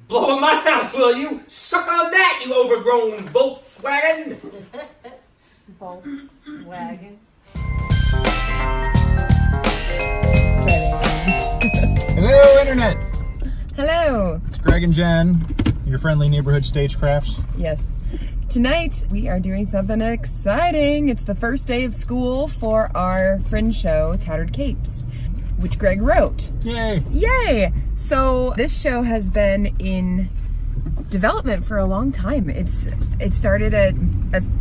Blow up my house, will you? Suck on that, you overgrown Volkswagen! Volkswagen. Hello, Internet! Hello! It's Greg and Jen, your friendly neighborhood StageCrafts. Yes. Tonight, we are doing something exciting. It's the first day of school for our fringe show, Tattered Capes, which Greg wrote. Yay! Yay! So this show has been in development for a long time. It started at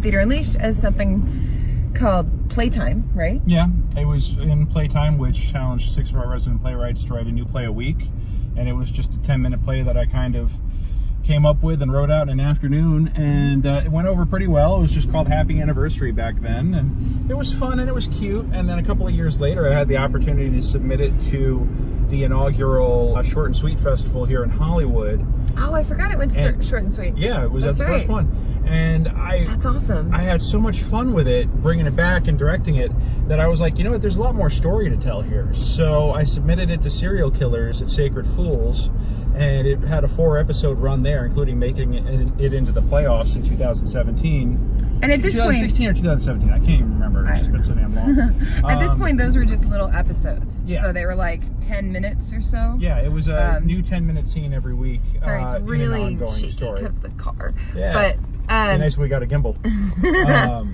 Theater Unleashed as something called Playtime, right? Yeah, it was in Playtime, which challenged 6 of our resident playwrights to write a new play a week. And it was just a 10-minute play that I kind of came up with and wrote out in an afternoon, and it went over pretty well. It was just called Happy Anniversary back then, and it was fun and it was cute. And then a couple of years later, I had the opportunity to submit it to the inaugural Short and Sweet Festival here in Hollywood. Oh, I forgot it went Short and Sweet. Yeah, it was That's at the right. first one. And That's awesome. I had so much fun with it, bringing it back and directing it, that I was like, you know what, there's a lot more story to tell here. So I submitted it to Serial Killers at Sacred Fools, and it had a 4-episode run there, including making it into the playoffs in 2017. And at this 2016 or 2017, I can't even remember. It's just been so damn long. At this point, those were just little episodes. Yeah. So they were like 10 minutes or so. Yeah, it was a new 10-minute scene every week. Sorry, it's really in an ongoing shaky story. because the car. Yeah. But Be nice if we got a gimbal.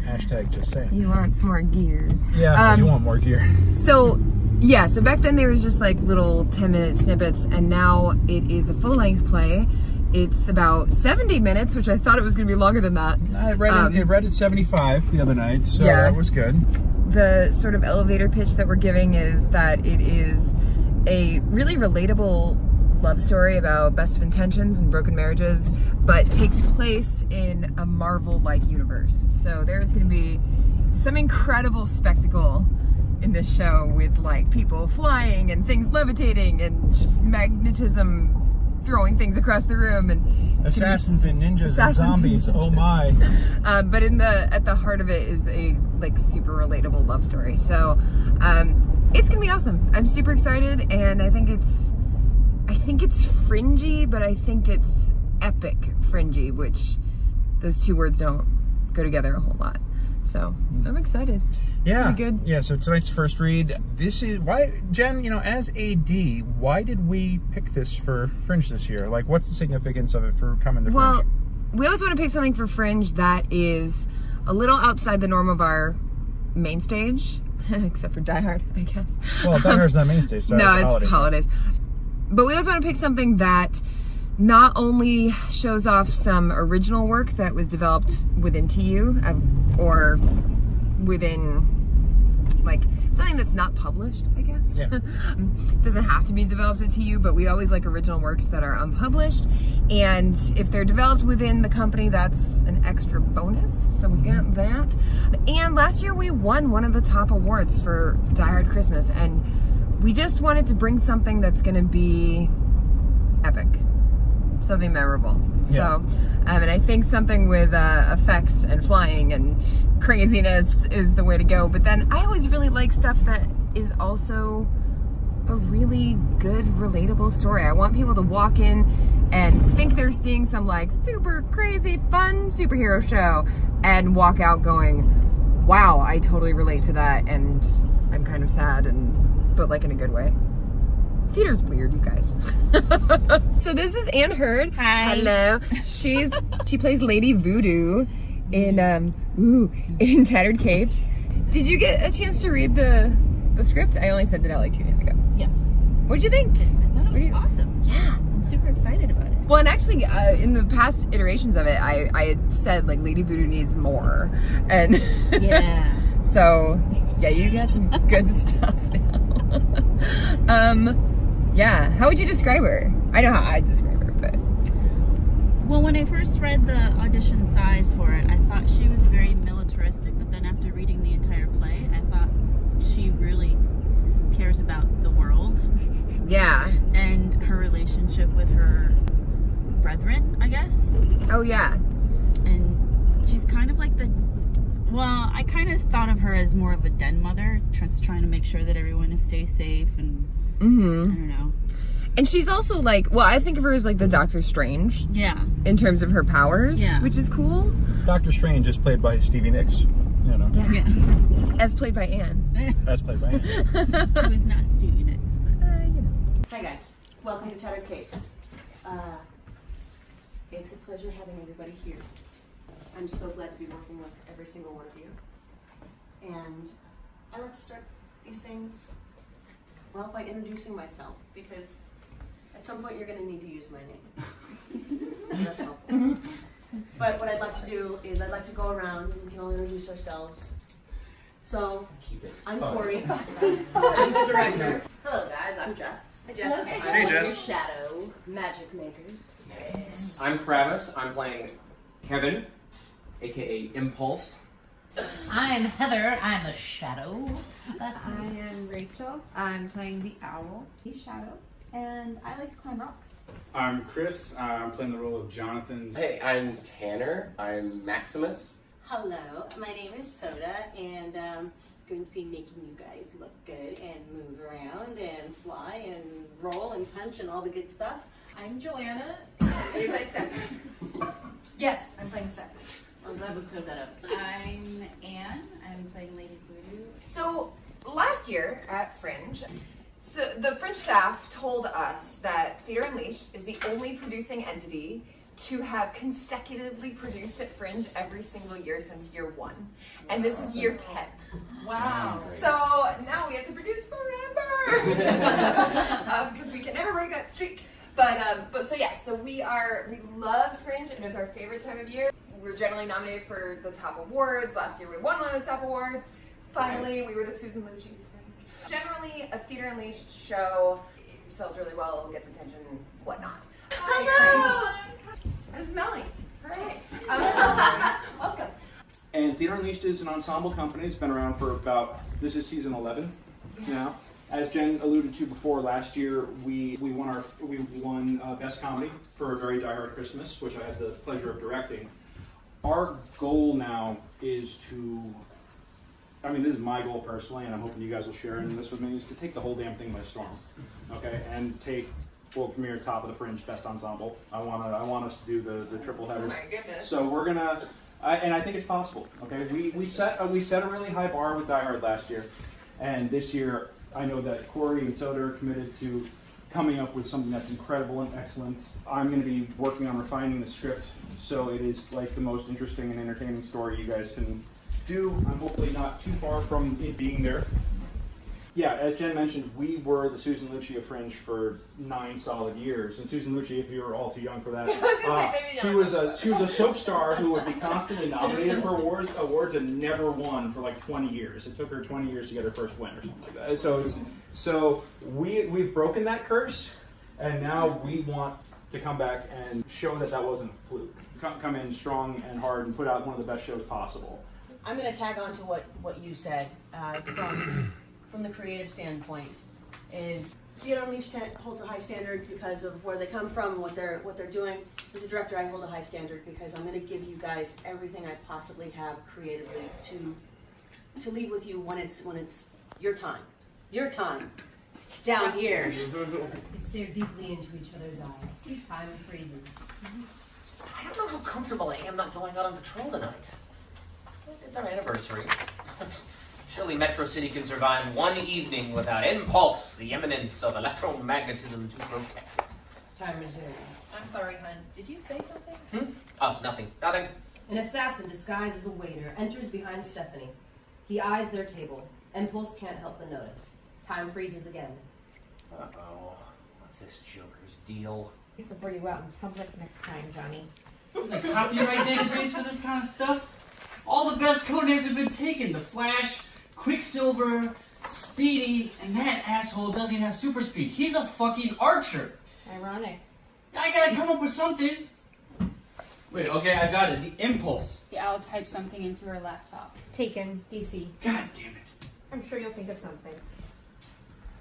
Hashtag just saying. you want some more gear. Yeah, you want more gear. So, yeah, so back then there was just like little 10-minute snippets, and now it is a full-length play. It's about 70 minutes, which I thought it was going to be longer than that. I read it read at 75 the other night, so Yeah. that was good. The sort of elevator pitch that we're giving is that it is a really relatable love story about best of intentions and broken marriages, but takes place in a Marvel-like universe. So there's going to be some incredible spectacle in this show with like people flying and things levitating and magnetism throwing things across the room, and Assassins and ninjas and zombies. Oh my! But at the heart of it is a like super relatable love story. So it's gonna be awesome. I'm super excited, and I think it's fringy, but I think it's epic fringy, which those two words don't go together a whole lot. So I'm excited. Yeah, good. Yeah. So tonight's first read. This is why, Jen. You know, as AD, why did we pick this for Fringe this year? Like, what's the significance of it for coming to Fringe? Well, we always want to pick something for Fringe that is a little outside the norm of our main stage, except for Die Hard, I guess. Well, Die Hard's not main stage. No, it's holidays. But we always want to pick something that not only shows off some original work that was developed within TU or within like something that's not published, I guess. Yeah. It doesn't have to be developed at TU, but we always like original works that are unpublished. And if they're developed within the company, that's an extra bonus. So we get that. And last year we won one of the top awards for Die Hard Christmas. And we just wanted to bring something that's going to be epic. Something memorable. Yeah. So, and I think something with effects and flying and craziness is the way to go. But then I always really like stuff that is also a really good, relatable story. I want people to walk in and think they're seeing some like super crazy, fun superhero show and walk out going, wow, I totally relate to that, and I'm kind of sad, but like in a good way. Theater's weird, you guys. So this is Anne Hurd. Hi. Hello. She plays Lady Voodoo in Tattered Capes. Did you get a chance to read the script? I only sent it out like 2 days ago. Yes. What'd you think? I thought it was awesome. Yeah. I'm super excited about it. Well, and actually, in the past iterations of it, I had said like Lady Voodoo needs more, and Yeah. so yeah, you got some good stuff now. Yeah, how would you describe her? I know how I'd describe her, but Well, when I first read the audition sides for it, I thought she was very militaristic, but then after reading the entire play, I thought she really cares about the world. yeah. And her relationship with her brethren, I guess. Oh yeah. And she's kind of like well, I kind of thought of her as more of a den mother, just trying to make sure that everyone stays safe, and I don't know. And she's also like, well, I think of her as like the Doctor Strange Yeah. in terms of her powers, Yeah. which is cool. Doctor Strange is played by Stevie Nicks, you know, Yeah. As played by Anne. as played by Anne. It was not Stevie Nicks, but You know. Hi guys, welcome to Tattered Capes. It's a pleasure having everybody here. I'm so glad to be working with every single one of you. And I like to start these things, well, by introducing myself, because at some point you're going to need to use my name. That's helpful. But what I'd like to do is I'd like to go around and we can all introduce ourselves. So, I'm Corey. I'm the director. Hello guys, I'm Jess. Hi, Jess. I'm Hey, one of Jess. your shadow magic makers. I'm Travis. I'm playing Kevin, aka Impulse. I'm Heather. I'm a shadow. That's I me. am Rachel. I'm playing the owl, the shadow, and I like to climb rocks. I'm Chris. I'm playing the role of Jonathan. Hey, I'm Tanner. I'm Maximus. Hello, my name is Soda, and I'm going to be making you guys look good and move around and fly and roll and punch and all the good stuff. I'm Joanna. Are you playing Stephanie? Yes, I'm playing Stephanie. I'm glad we cleared that up. I'm Anne. I'm playing Lady Voodoo. So last year at Fringe, so the Fringe staff told us that Theater Unleashed is the only producing entity to have consecutively produced at Fringe every single year since year 1. And this is year 10. Wow. So now we have to produce forever because we can never break that streak. But so yeah, so we love Fringe and it's our favorite time of year. We're generally nominated for the top awards. Last year we won one of the top awards. Finally, we were the Susan Lucci. Generally, a Theater Unleashed show sells really well, gets attention, whatnot. Hello! It's Melly. Hooray. Welcome. And Theater Unleashed is an ensemble company. It's been around for this is season 11 now. As Jen alluded to before, last year we won Best Comedy for A Very Die Hard Christmas, which I had the pleasure of directing. Our goal now is this is my goal personally, and I'm hoping you guys will share in this with me, is to take the whole damn thing by storm, okay? And take world premiere, top of the Fringe, best ensemble. I want us to do the triple header. Oh my goodness. So we're gonna, and I think it's possible. Okay, we set a really high bar with Die Hard last year, and this year I know that Corey and Soda are committed to coming up with something that's incredible and excellent. I'm going to be working on refining the script so it is like the most interesting and entertaining story you guys can do. I'm hopefully not too far from it being there. Yeah, as Jen mentioned, we were the Susan Lucci of Fringe for 9 solid years. And Susan Lucci, if you were all too young for that, she was a soap star who would be constantly nominated for awards and never won for like 20 years. It took her 20 years to get her first win or something like that. So we've broken that curse, and now we want to come back and show that wasn't a fluke. Come in strong and hard and put out one of the best shows possible. I'm going to tag on to what you said from the creative standpoint. Is Theater Unleashed holds a high standard because of where they come from, what they're doing. As a director, I hold a high standard because I'm going to give you guys everything I possibly have creatively to leave with you when it's your time down here. We stare deeply into each other's eyes. Time freezes. I don't know how comfortable I am not going out on patrol tonight. It's our anniversary. Surely Metro City can survive one evening without Impulse, the Eminence of Electromagnetism to protect it. Time resumes. I'm sorry, hun. Did you say something? Oh, nothing. An assassin disguised as a waiter enters behind Stephanie. He eyes their table. Impulse can't help but notice. Time freezes again. Uh-oh. What's this joker's deal? Before you go out in public next time, Johnny. There's a copyright database for this kind of stuff. All the best codenames have been taken. The Flash, Quicksilver, Speedy, and that asshole doesn't even have super speed. He's a fucking archer. Ironic. I gotta come up with something. Wait, okay, I got it. The Impulse. the owl typed something into her laptop. Taken. DC. God damn it. I'm sure you'll think of something.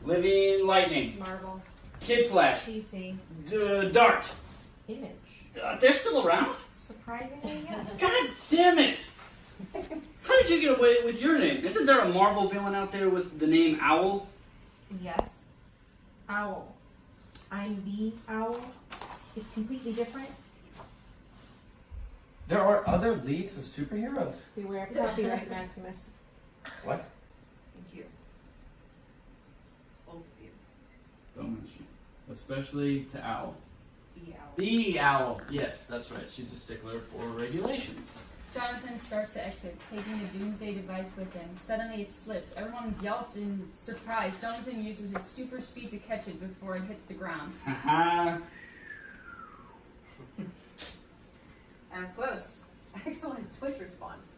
Living Lightning. Marvel. Kid Flash. DC. Dart. Image. They're still around? Surprisingly, yes. God damn it! How did you get away with your name? Isn't there a Marvel villain out there with the name Owl? Yes. Owl. I'm the owl. It's completely different. There are other leagues of superheroes. Beware of copyright, Maximus. What? Thank you. Both of you. Don't mention it. Especially to Owl. The owl. The Owl. Yes, that's right. She's a stickler for regulations. Jonathan starts to exit, taking a doomsday device with him. Suddenly it slips. Everyone yelps in surprise. Jonathan uses his super speed to catch it before it hits the ground. Haha. I was close. Excellent Twitch response.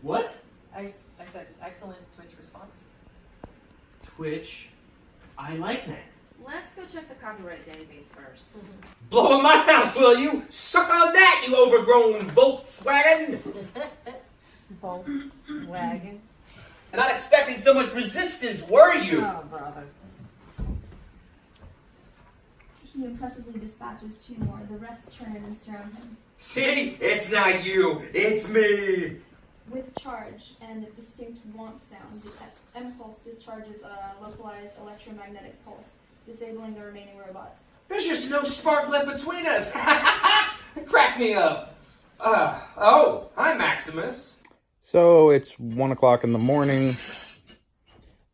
What? I said excellent Twitch response. Twitch. I like that. Let's go check the copyright database first. Blow up my house, will you? Suck on that, you overgrown Volkswagen! Volkswagen. Not expecting so much resistance, were you? Oh, brother. He impressively dispatches 2 more. The rest turn and surround him. See? It's not you, it's me! With charge and a distinct womp sound, the impulse discharges a localized electromagnetic pulse, disabling the remaining robots. There's just no spark left between us! Crack me up! Oh, hi Maximus. So it's 1 o'clock in the morning.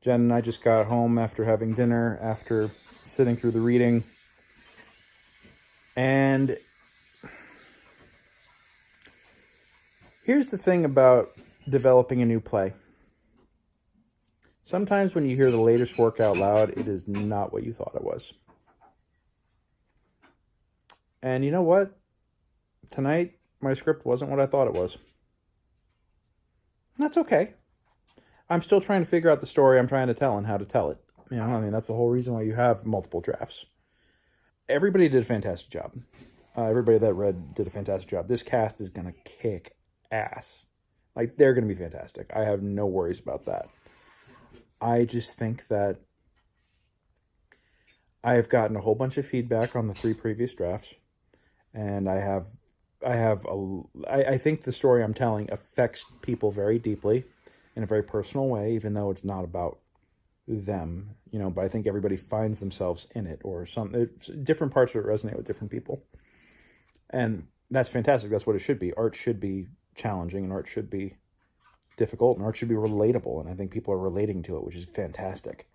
Jen and I just got home after having dinner, after sitting through the reading. And here's the thing about developing a new play. Sometimes when you hear the latest work out loud, it is not what you thought it was. And you know what? Tonight, my script wasn't what I thought it was. That's okay. I'm still trying to figure out the story I'm trying to tell and how to tell it. You know, I mean, that's the whole reason why you have multiple drafts. Everybody did a fantastic job. Everybody that read did a fantastic job. This cast is going to kick ass. Like, they're going to be fantastic. I have no worries about that. I just think that I have gotten a whole bunch of feedback on the 3 previous drafts, and I think the story I'm telling affects people very deeply in a very personal way, even though it's not about them, you know, but I think everybody finds themselves in it, or different parts of it resonate with different people. And that's fantastic. That's what it should be. Art should be challenging, and art should be difficult, and art should be relatable, and I think people are relating to it, which is fantastic.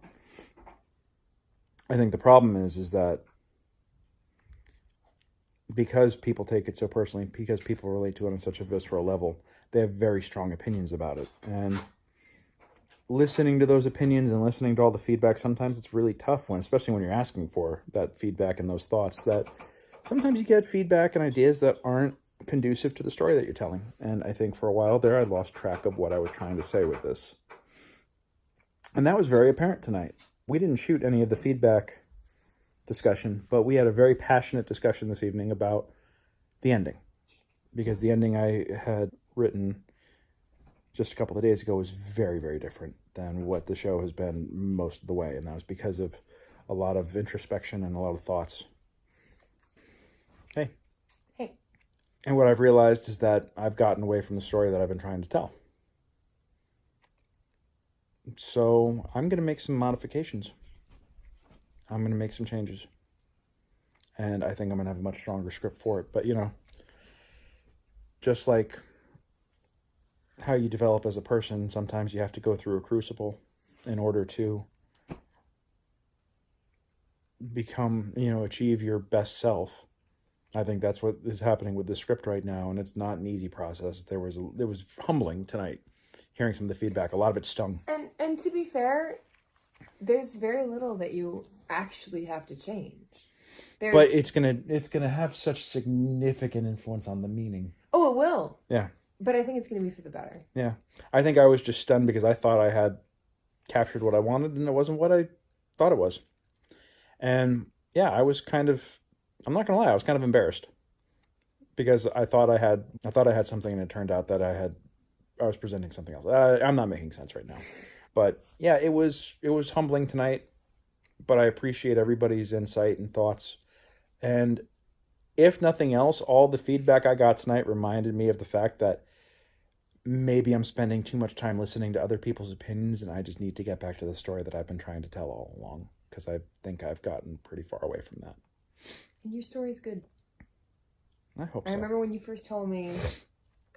I think the problem is that because people take it so personally, because people relate to it on such a visceral level, they have very strong opinions about it. And listening to those opinions and listening to all the feedback, sometimes it's really tough especially when you're asking for that feedback and those thoughts, that sometimes you get feedback and ideas that aren't conducive to the story that you're telling. And I think for a while there, I lost track of what I was trying to say with this. And that was very apparent tonight. We didn't shoot any of the feedback discussion, but we had a very passionate discussion this evening about the ending. Because the ending I had written just a couple of days ago was very, very different than what the show has been most of the way. And that was because of a lot of introspection and a lot of thoughts. Hey. Hey. And what I've realized is that I've gotten away from the story that I've been trying to tell. So I'm going to make some modifications. I'm going to make some changes. And I think I'm going to have a much stronger script for it. But, you know, just like how you develop as a person, sometimes you have to go through a crucible in order to become, you know, achieve your best self. I think that's what is happening with this script right now, and it's not an easy process. It was humbling tonight, hearing some of the feedback. A lot of it stung. And to be fair, there's very little that you actually have to change. But it's gonna have such significant influence on the meaning. Oh, it will. Yeah. But I think it's going to be for the better. Yeah. I think I was just stunned because I thought I had captured what I wanted, and it wasn't what I thought it was. And yeah, I was kind of, I'm not gonna lie, I was kind of embarrassed because I thought I had something, and it turned out that I was presenting something else. I'm not making sense right now, but yeah, it was humbling tonight, but I appreciate everybody's insight and thoughts. And if nothing else, all the feedback I got tonight reminded me of the fact that maybe I'm spending too much time listening to other people's opinions, and I just need to get back to the story that I've been trying to tell all along. because I think I've gotten pretty far away from that. And your story's good. I hope so. I remember when you first told me,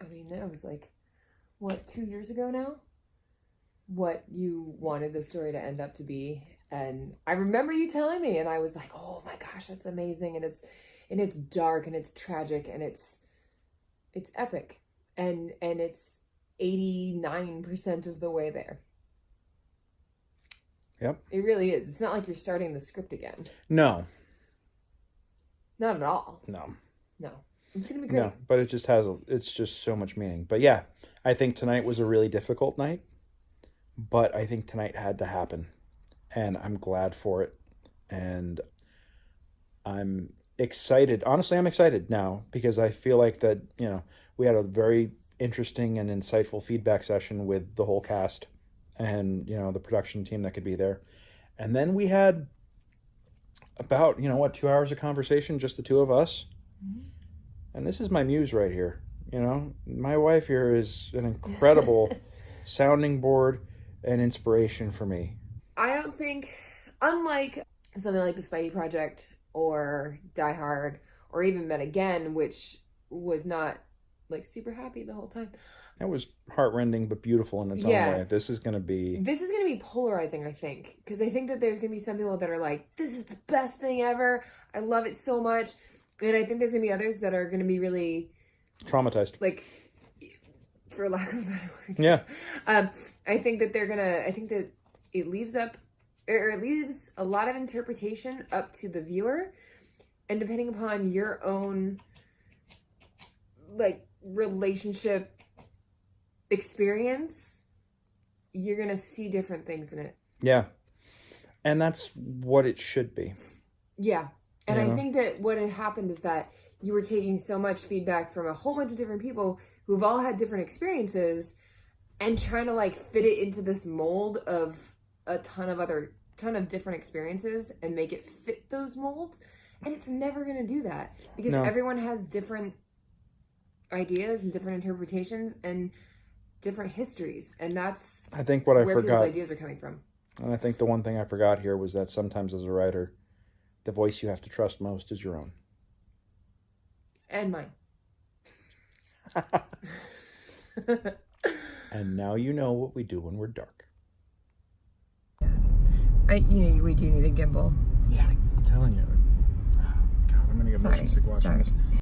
I mean, that was like, what, 2 years ago now? What you wanted the story to end up to be. And I remember you telling me, and I was like, oh my gosh, that's amazing. And it's dark, and it's tragic, and it's epic. And it's 89% of the way there. Yep. It really is. It's not like you're starting the script again. No. Not at all. No. No. It's going to be great. No, but it's just so much meaning. But yeah, I think tonight was a really difficult night, but I think tonight had to happen, and I'm glad for it. And I'm excited. Honestly, I'm excited now because I feel like that, we had a very interesting and insightful feedback session with the whole cast and, the production team that could be there. And then we had about, 2 hours of conversation, just the two of us. Mm-hmm. And this is my muse right here. My wife here is an incredible sounding board and inspiration for me. I don't think, unlike something like the Spidey Project or Die Hard or even Men Again, which was not like super happy the whole time. That was heartrending but beautiful in its own way. This is going to be polarizing, I think, because I think that there's going to be some people that are like, this is the best thing ever. I love it so much. And I think there's going to be others that are going to be really traumatized. Like, for lack of a better word. Yeah. I think that it leaves a lot of interpretation up to the viewer. And depending upon your own, like, relationship experience, you're going to see different things in it. Yeah. And that's what it should be. Yeah. And I think that what had happened is that you were taking so much feedback from a whole bunch of different people who've all had different experiences and trying to like fit it into this mold of a ton of different experiences and make it fit those molds. And it's never going to do that because everyone has different ideas and different interpretations and different histories. And that's I think what I where forgot. people's ideas are coming from. And I think the one thing I forgot here was that sometimes as a writer, the voice you have to trust most is your own. And mine. And now you know what we do when we're dark. We do need a gimbal. Yeah, I'm telling you. Oh, God, I'm going to get motion sick watching this.